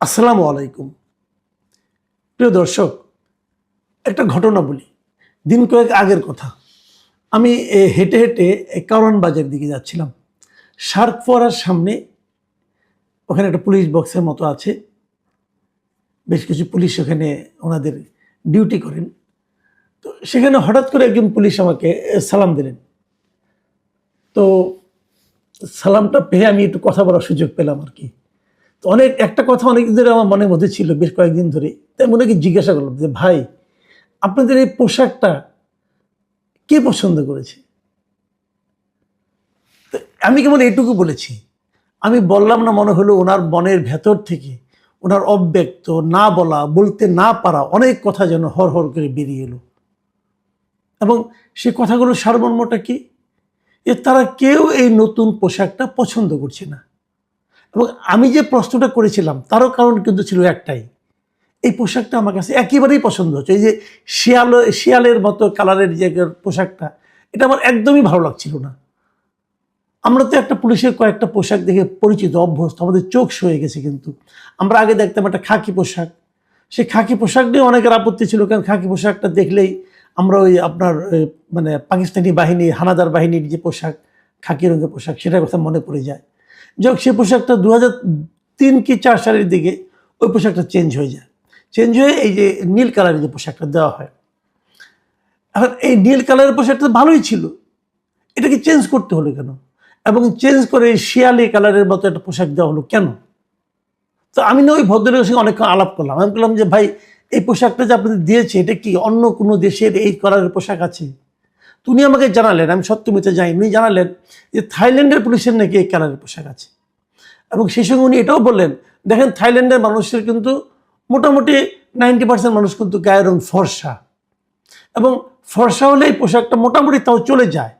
আসসালামু আলাইকুম। প্রিয় দর্শক, একটা ঘটনা বলি। দিন কয়েক আগের কথা। আমি হেঁটে হেঁটে কারওয়ান বাজার দিকে যাচ্ছিলাম। শার্ক ফোয়ারার সামনে ওখানে একটা পুলিশ বক্সের মতো আছে। বেশ কিছু পুলিশ ওখানে ওনাদের ডিউটি করেন। তো সেখানে হঠাৎ করে একজন পুলিশ আমাকে সালাম দিলেন। তো সালামটা পেয়ে আমি একটু কথা বলার সুযোগ পেলাম আর কি। তো একটা কথা অনেক দিন ধরে আমার মনের মধ্যে ছিল, বেশ কয়েকদিন ধরে। তাই মনে কি জিজ্ঞাসা করলাম যে, ভাই, আপনাদের এই পোশাকটা কে পছন্দ করেছে? তো আমি কেবল এইটুকু বলেছি। আমি বললাম না, মনে হলো ওনার মনের ভেতর থেকে ওনার অব্যক্ত, না বলা, বলতে না পারা অনেক কথা যেন হর হর করে বেরিয়ে এলো। এবং সে কথাগুলোর সারমর্মটা কি? তারা কেউ এই নতুন পোশাকটা পছন্দ করছে না। এবং আমি যে প্রশ্নটা করেছিলাম তারও কারণ কিন্তু ছিল একটাই, এই পোশাকটা আমার কাছে একেবারেই পছন্দ হচ্ছে। এই যে শিয়ালের মতো কালারের যে পোশাকটা, এটা আমার একদমই ভালো লাগছিল না। আমরা তো একটা পুলিশের কয়েকটা পোশাক দেখে পরিচিত, অভ্যস্ত, আমাদের চোখ সয়ে গেছে। কিন্তু আমরা আগে দেখতাম একটা খাকি পোশাক। সেই খাকি পোশাক নিয়ে অনেকের আপত্তি ছিল, কারণ খাকি পোশাকটা দেখলেই আমরা ওই আপনার মানে পাকিস্তানি বাহিনী, হানাদার বাহিনীর যে পোশাক, খাকি রঙের পোশাক, সেটার কথা মনে পড়ে যায়। যাই সে পোশাকটা 2003 কি 4 সালের দিকে ওই পোশাকটা চেঞ্জ হয়ে যায়। চেঞ্জ হয়ে এই যে নীল কালারের যে পোশাকটা দেওয়া হয়। এখন এই নীল কালারের পোশাকটা ভালোই ছিল, এটাকে চেঞ্জ করতে হলো কেন? এবং চেঞ্জ করে শিয়ালি কালারের মতো একটা পোশাক দেওয়া হলো কেন? তো আমি না ওই ভদ্রলোকের সঙ্গে অনেকক্ষণ আলাপ করলাম। আমি বললাম যে, ভাই, এই পোশাকটা যে আপনাদের দিয়েছে, এটা কি অন্য কোনো দেশের এই কালারের পোশাক আছে? তো উনি আমাকে জানালেন, আমি সত্য মিথ্যা জানি, উনি জানালেন যে থাইল্যান্ডের পুলিশের নাকি এই কালারের পোশাক আছে। এবং সেই সঙ্গে উনি এটাও বললেন, দেখেন, থাইল্যান্ডের মানুষের কিন্তু মোটামুটি 90% মানুষ কিন্তু গায়ের রং ফর্সা, এবং ফর্সা হলে এই পোশাকটা মোটামুটি তাও চলে যায়।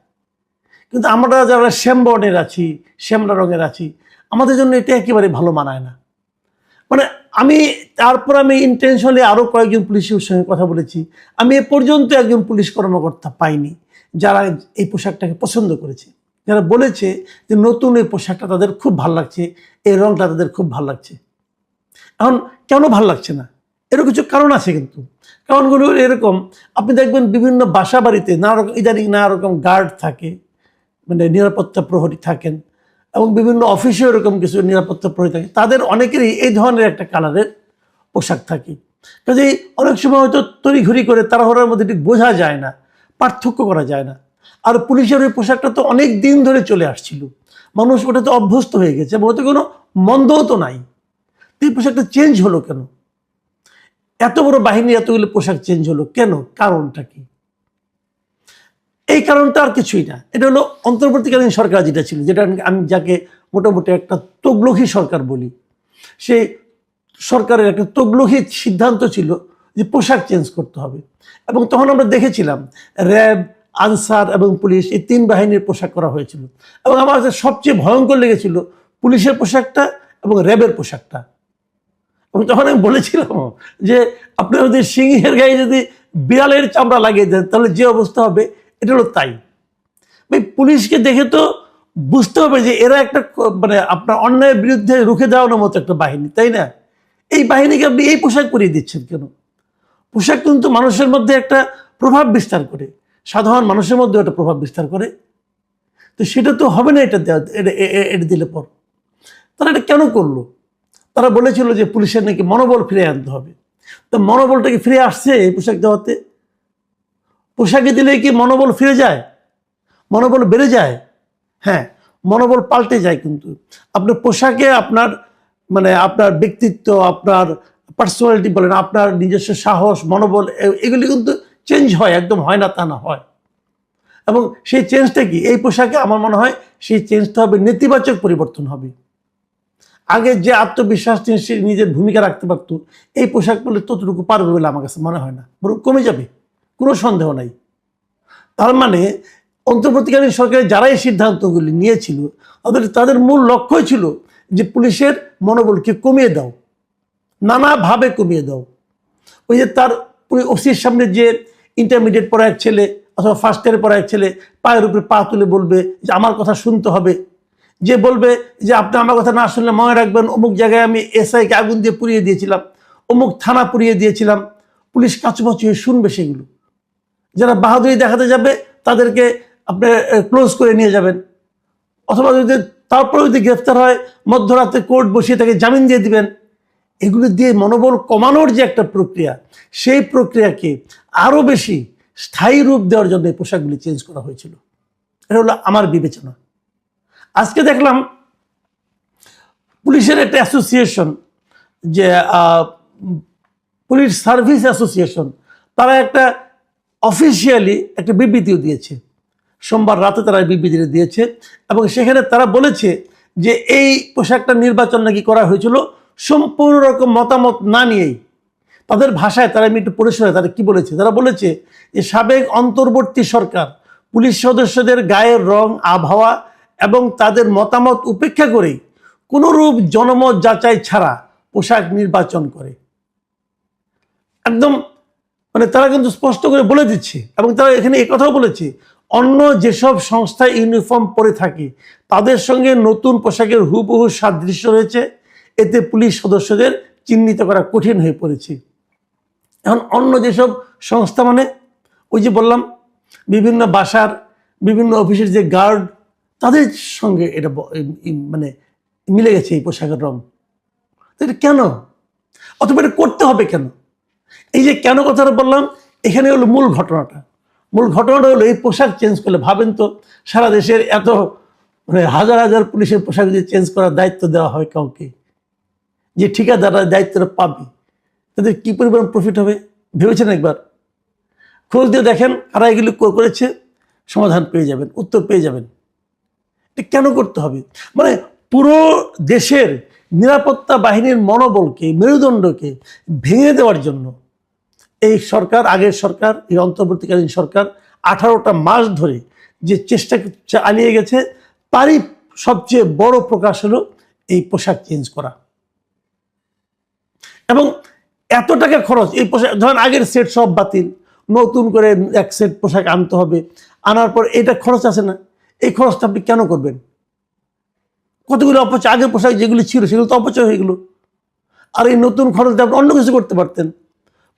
কিন্তু আমরা যারা শ্যামবর্ণের আছি, শ্যামলা রঙের আছি, আমাদের জন্য এটা একেবারে ভালো মানায় না। মানে তারপর আমি ইন্টেনশনালি আরও কয়েকজন পুলিশের সঙ্গে কথা বলেছি। আমি এ পর্যন্ত একজন পুলিশ কর্মকর্তা পাইনি যারা এই পোশাকটাকে পছন্দ করেছে, যারা বলেছে যে নতুন এই পোশাকটা তাদের খুব ভালো লাগছে, এই রঙটা তাদের খুব ভালো লাগছে। এখন কেন ভালো লাগছে না, এরও কিছু কারণ আছে। কিন্তু কারণগুলো এরকম, আপনি দেখবেন বিভিন্ন বাসা বাড়িতে ইদানিং নানা রকম গার্ড থাকে, মানে নিরাপত্তা প্রহরী থাকেন, এবং বিভিন্ন অফিসেও এরকম কিছু নিরাপত্তা প্রহরী থাকে। তাদের অনেকেরই এই ধরনের একটা কালারের পোশাক থাকে। কাজেই অনেক সময় হয়তো তড়িঘড়ি করে তাড়াহুড়োর মধ্যে ঠিক বোঝা যায় না, পার্থক্য করা যায় না। আর পুলিশের ওই পোশাকটা তো অনেক দিন ধরে চলে আসছিল, মানুষ ওটাতে অভ্যস্ত হয়ে গেছে, এবং ওতে কোনো মন্দও তো নাই। এই পোশাকটা চেঞ্জ হলো কেন? এত বড় বাহিনী এতগুলো পোশাক চেঞ্জ হলো কেন? কারণটা কি? এই কারণটা আর কিছুই না, এটা হলো অন্তর্বর্তীকালীন সরকার যেটা ছিল, যেটা আমি যাকে মোটামুটি একটা তগলখি সরকার বলি, সেই সরকারের একটা তগলখি সিদ্ধান্ত ছিল যে পোশাক চেঞ্জ করতে হবে। এবং তখন আমরা দেখেছিলাম র্যাব, আনসার এবং পুলিশ, এই 3 বাহিনীর পোশাক করা হয়েছিল। এবং আমার কাছে সবচেয়ে ভয়ঙ্কর লেগেছিল পুলিশের পোশাকটা এবং র্যাবের পোশাকটা। এবং তখন আমি বলেছিলাম যে, আপনার যদি সিংহের গায়ে যদি বিড়ালের চামড়া লাগিয়ে দেন তাহলে যে অবস্থা হবে, এটা হলো তাই। ভাই, পুলিশকে দেখে তো বুঝতে হবে যে এরা একটা মানে আপনার অন্যায়ের বিরুদ্ধে রুখে দেওয়ানোর মতো একটা বাহিনী, তাই না? এই বাহিনীকে আপনি এই পোশাক পরিয়ে দিচ্ছেন কেন? পোশাক কিন্তু মানুষের মধ্যে একটা প্রভাব বিস্তার করে, সাধারণ মানুষের মধ্যে একটা প্রভাব বিস্তার করে। তো সেটা তো হবে না এটা দেওয়া, এটা দিলে পর। তারা এটা কেন করলো? তারা বলেছিল যে পুলিশের নাকি মনোবল ফিরে আনতে হবে। তো মনোবলটা কি ফিরে আসছে এই পোশাক দেওয়াতে? পোশাকে দিলে কি মনোবল ফিরে যায়? মনোবল বেড়ে যায়? হ্যাঁ, মনোবল পাল্টে যায়। কিন্তু আপনার পোশাকে আপনার মানে আপনার ব্যক্তিত্ব, আপনার পার্সোনালিটি বলেন, আপনার নিজস্ব সাহস, মনোবল, এগুলি কিন্তু চেঞ্জ হয়, একদম হয় না তা না, হয়। এবং সেই চেঞ্জটা কি? এই পোশাকে আমার মনে হয় সেই চেঞ্জটা হবে নেতিবাচক পরিবর্তন হবে। আগে যে আত্মবিশ্বাস সে নিজের ভূমিকা রাখতে পারত, এই পোশাক পরলে ততটুকু পারবে বলে আমার কাছে মনে হয় না, বরং কমে যাবে, কোনো সন্দেহ নাই। তার মানে অন্তর্বর্তীকালীন সরকারের যারা এই সিদ্ধান্তগুলি নিয়েছিল, তাদের মূল লক্ষ্যই ছিল যে পুলিশের মনোবলকে কমিয়ে দাও, নানাভাবে কমিয়ে দাও। ওই যে তার ওসির সামনে যে ইন্টারমিডিয়েট পড়া এক ছেলে অথবা ফার্স্ট ইয়ারে পড়া এক ছেলে পায়ের উপরে পা তুলে বলবে যে আমার কথা শুনতে হবে, যে বলবে যে আপনি আমার কথা না শুনলে মনে রাখবেন অমুক জায়গায় আমি এসআইকে আগুন দিয়ে পুড়িয়ে দিয়েছিলাম, অমুক থানা পুড়িয়ে দিয়েছিলাম। পুলিশ কাছুমাছু হয়ে শুনবে সেগুলো। যারা বাহাদুরি দেখাতে যাবে তাদেরকে আপনি ক্লোজ করে নিয়ে যাবেন, অথবা যদি তারপরে যদি গ্রেফতার হয় মধ্যরাতে কোর্ট বসিয়ে তাকে জামিন দিয়ে দিবেন। এগুলো দিয়ে মনোবল কমানোর যে একটা প্রক্রিয়া, সেই প্রক্রিয়াকে আরও বেশি স্থায়ী রূপ দেওয়ার জন্য এই পোশাকগুলি চেঞ্জ করা হয়েছিল। এটা হলো আমার বিবেচনা। আজকে দেখলাম পুলিশের একটা অ্যাসোসিয়েশন, যে পুলিশ সার্ভিস অ্যাসোসিয়েশন, তারা একটা অফিসিয়ালি একটা বিবৃতিও দিয়েছে। সোমবার রাতে তারা বিবৃতিটা দিয়েছে এবং সেখানে তারা বলেছে যে এই পোশাকটা নির্বাচন নাকি করা হয়েছিল সম্পূর্ণ রকম মতামত না নিয়েই। তাদের ভাষায় তারা, আমি একটু পড়ে শোনাই তারা কি বলেছে। তারা বলেছে যে সাবেক অন্তর্বর্তী সরকার পুলিশ সদস্যদের গায়ের রং, আবহাওয়া এবং তাদের মতামত উপেক্ষা করেই কোনোরূপ জনমত যাচাই ছাড়া পোশাক নির্বাচন করে। একদম মানে তারা কিন্তু স্পষ্ট করে বলে দিচ্ছে। এবং তারা এখানে এই কথাও বলেছে, অন্য যেসব সংস্থা ইউনিফর্ম পরে থাকে তাদের সঙ্গে নতুন পোশাকের হুবহু সাদৃশ্য রয়েছে, এতে পুলিশ সদস্যদের চিহ্নিত করা কঠিন হয়ে পড়েছে। এখন অন্য যেসব সংস্থা মানে ওই যে বললাম বিভিন্ন বাসার, বিভিন্ন অফিসের যে গার্ড, তাদের সঙ্গে এটা মানে মিলে গেছে এই পোশাকের রং। এটা কেন, অথবা এটা করতে হবে কেন? এই যে কেন কথাটা বললাম, এখানে হলো মূল ঘটনাটা। মূল ঘটনাটা হলো এই পোশাক চেঞ্জ করলে, ভাবেন তো সারা দেশের এত মানে হাজার হাজার পুলিশের পোশাক যদি চেঞ্জ করার দায়িত্ব দেওয়া হয় কাউকে, যে ঠিকাদাররা দায়িত্বটা পাবে, তাদের কী পরিমাণ প্রফিট হবে ভেবেছেন একবার? খোঁজ দিয়ে দেখেন কারা এগুলি করেছে, সমাধান পেয়ে যাবেন, উত্তর পেয়ে যাবেন। এটা কেন করতে হবে? মানে পুরো দেশের নিরাপত্তা বাহিনীর মনোবলকে, মেরুদণ্ডকে ভেঙে দেওয়ার জন্য এই সরকার, আগের সরকার, এই অন্তর্বর্তীকালীন সরকার 18টা মাস ধরে যে চেষ্টা চালিয়ে গেছে, তারই সবচেয়ে বড় প্রকাশ হলো এই পোশাক চেঞ্জ করা। এবং এত টাকা খরচ, এই পোশাক ধরেন আগের সেট সব বাতিল, নতুন করে এক সেট পোশাক আনতে হবে, আনার পর এটা খরচ আছে না, এই খরচটা আপনি কেন করবেন? কতগুলো অপচয়, আগের পোশাক যেগুলি ছিল সেগুলো তো অপচয় হয়ে গেল। আর এই নতুন খরচটা আপনি অন্য কিছু করতে পারতেন।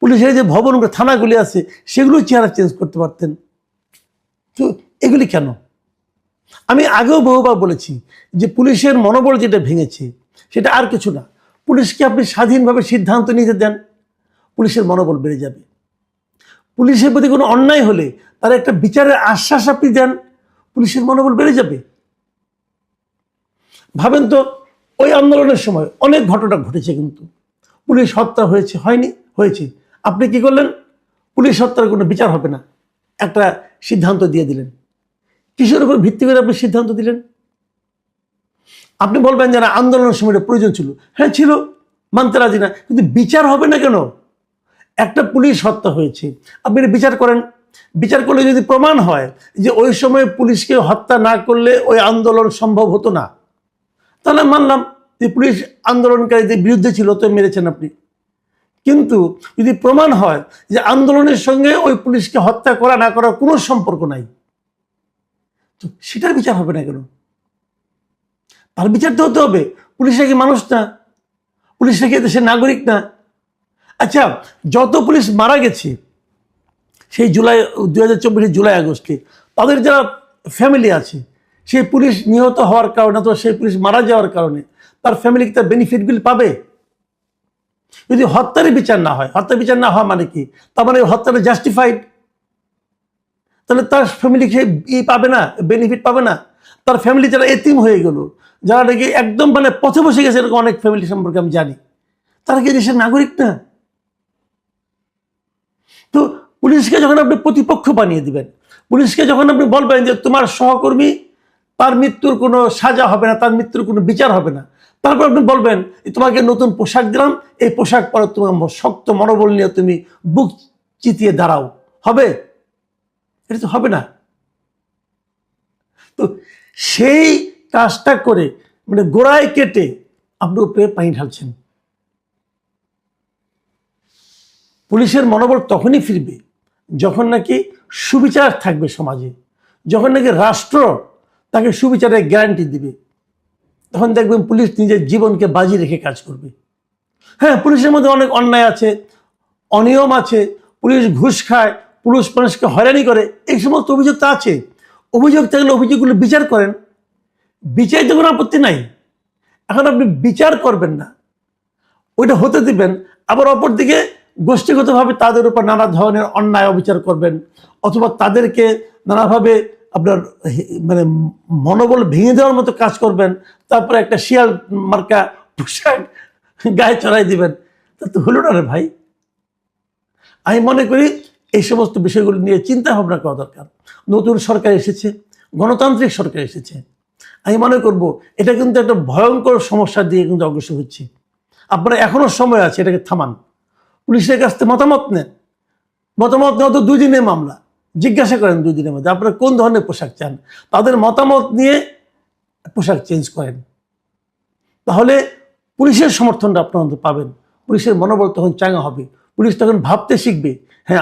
পুলিশের যে ভবনগুলো, থানাগুলি আছে, সেগুলো চেহারা চেঞ্জ করতে পারতেন। তো এগুলি কেন? আমি আগেও বহুবার বলেছি যে পুলিশের মনোবল যেটা ভেঙেছে সেটা আর কিছু না। পুলিশকে আপনি স্বাধীনভাবে সিদ্ধান্ত নিতে দেন, পুলিশের মনোবল বেড়ে যাবে। পুলিশের প্রতি কোনো অন্যায় হলে তার একটা বিচারের আশ্বাস আপনি দেন, পুলিশের মনোবল বেড়ে যাবে। ভাবেন তো ওই আন্দোলনের সময় অনেক ঘটনা ঘটেছে, কিন্তু পুলিশ হত্যা হয়েছে, হয়নি? হয়েছে। আপনি কি করলেন? পুলিশ হত্যার কোনো বিচার হবে না, একটা সিদ্ধান্ত দিয়ে দিলেন। কিসের উপর ভিত্তি করে আপনি সিদ্ধান্ত দিলেন? আপনি বলবেন যে না, আন্দোলনের সময় প্রয়োজন ছিল। হ্যাঁ ছিল, মানতে রাজি না, কিন্তু বিচার হবে না কেন? একটা পুলিশ হত্যা হয়েছে, আপনি বিচার করেন। বিচার করলে যদি প্রমাণ হয় যে ওই সময় পুলিশকে হত্যা না করলে ওই আন্দোলন সম্ভব হতো না, তাহলে মানলাম যে পুলিশ আন্দোলনকারীদের বিরুদ্ধে ছিল, তো মেরেছেন আপনি। কিন্তু যদি প্রমাণ হয় যে আন্দোলনের সঙ্গে ওই পুলিশকে হত্যা করা না করার কোনো সম্পর্ক নাই, তো সেটার বিচার হবে না কেন? তার বিচার তো হতে হবে। পুলিশরা কি মানুষ না? পুলিশরা কি দেশের নাগরিক না? আচ্ছা, যত পুলিশ মারা গেছে সেই 2024 জুলাই আগস্টে, তাদের যারা ফ্যামিলি আছে, সেই পুলিশ নিহত হওয়ার কারণে, তো সেই পুলিশ মারা যাওয়ার কারণে তার ফ্যামিলি কি তার বেনিফিটগুলি পাবে? যদি হত্যারই বিচার না হয়, হত্যা বিচার না হওয়া মানে কি? তার মানে হত্যাটা জাস্টিফাইড, তাহলে তার ফ্যামিলি সে পাবে না, বেনিফিট পাবে না। তার ফ্যামিলি যারা এতিম হয়ে গেল, যারা নাকি একদম মানে পথে বসে গেছে, এরকম অনেক ফ্যামিলি সম্পর্কে আমি জানি, তারা কি দেশের নাগরিক না? তো পুলিশকে যখন আপনি প্রতিপক্ষ বানিয়ে দিবেন, পুলিশকে যখন আপনি বলবেন যে তোমার সহকর্মী, তার মৃত্যুর কোনো সাজা হবে না, তার মৃত্যুর কোনো বিচার হবে না, তারপর আপনি বলবেন তোমাকে নতুন পোশাক দিলাম, এই পোশাক পরে তোমার শক্ত মনোবল নিয়ে তুমি বুক চিতিয়ে দাঁড়াও, হবে? এটা তো হবে না। তো সেই কাজটা করে মানে গোড়ায় কেটে আপনি উপরে পানি ঢালছেন। পুলিশের মনোবল তখনই ফিরবে যখন নাকি সুবিচার থাকবে সমাজে, যখন নাকি রাষ্ট্র তাকে সুবিচারের গ্যারান্টি দিবে। তখন দেখবেন পুলিশ নিজের জীবনকে বাজি রেখে কাজ করবে। হ্যাঁ, পুলিশের মধ্যে অনেক অন্যায় আছে, অনিয়ম আছে, পুলিশ ঘুষ খায়, পুলিশ মানুষকে হয়রানি করে, এই সমস্ত অভিযোগ তো আছে। অভিযোগ থাকলে অভিযোগগুলো বিচার করেন, বিচারিত কোনো আপত্তি নাই। এখন আপনি বিচার করবেন না, ওইটা হতে দিবেন, আবার অপরদিকে গোষ্ঠীগতভাবে তাদের উপর নানা ধরনের অন্যায় অবিচার করবেন, অথবা তাদেরকে নানাভাবে আপনার মানে মনোবল ভেঙে দেওয়ার মতো কাজ করবেন, তারপরে একটা শিয়াল মার্কা পোশাক গায়ে চড়াই দিবেন। তা তো হলো না রে ভাই। আমি মনে করি এই সমস্ত বিষয়গুলো নিয়ে চিন্তা ভাবনা করা দরকার। নতুন সরকার এসেছে, গণতান্ত্রিক সরকার এসেছে, আমি মনে করব এটা কিন্তু একটা ভয়ঙ্কর সমস্যা দিয়ে কিন্তু অগ্রসর হচ্ছে। আপনারা এখনো সময় আছে, এটাকে থামান। পুলিশের কাছ থেকে মতামত নেন, মতামত নেওয়া তো 2 দিনের মামলা, জিজ্ঞাসা করেন 2 দিনের মধ্যে আপনারা কোন ধরনের পোশাক চান, তাদের মতামত নিয়ে পোশাক চেঞ্জ করেন। তাহলে পুলিশের সমর্থনটা আপনারা পাবেন, পুলিশের মনোবল তখন চাঙ্গা হবে, পুলিশ তখন ভাবতে শিখবে, হ্যাঁ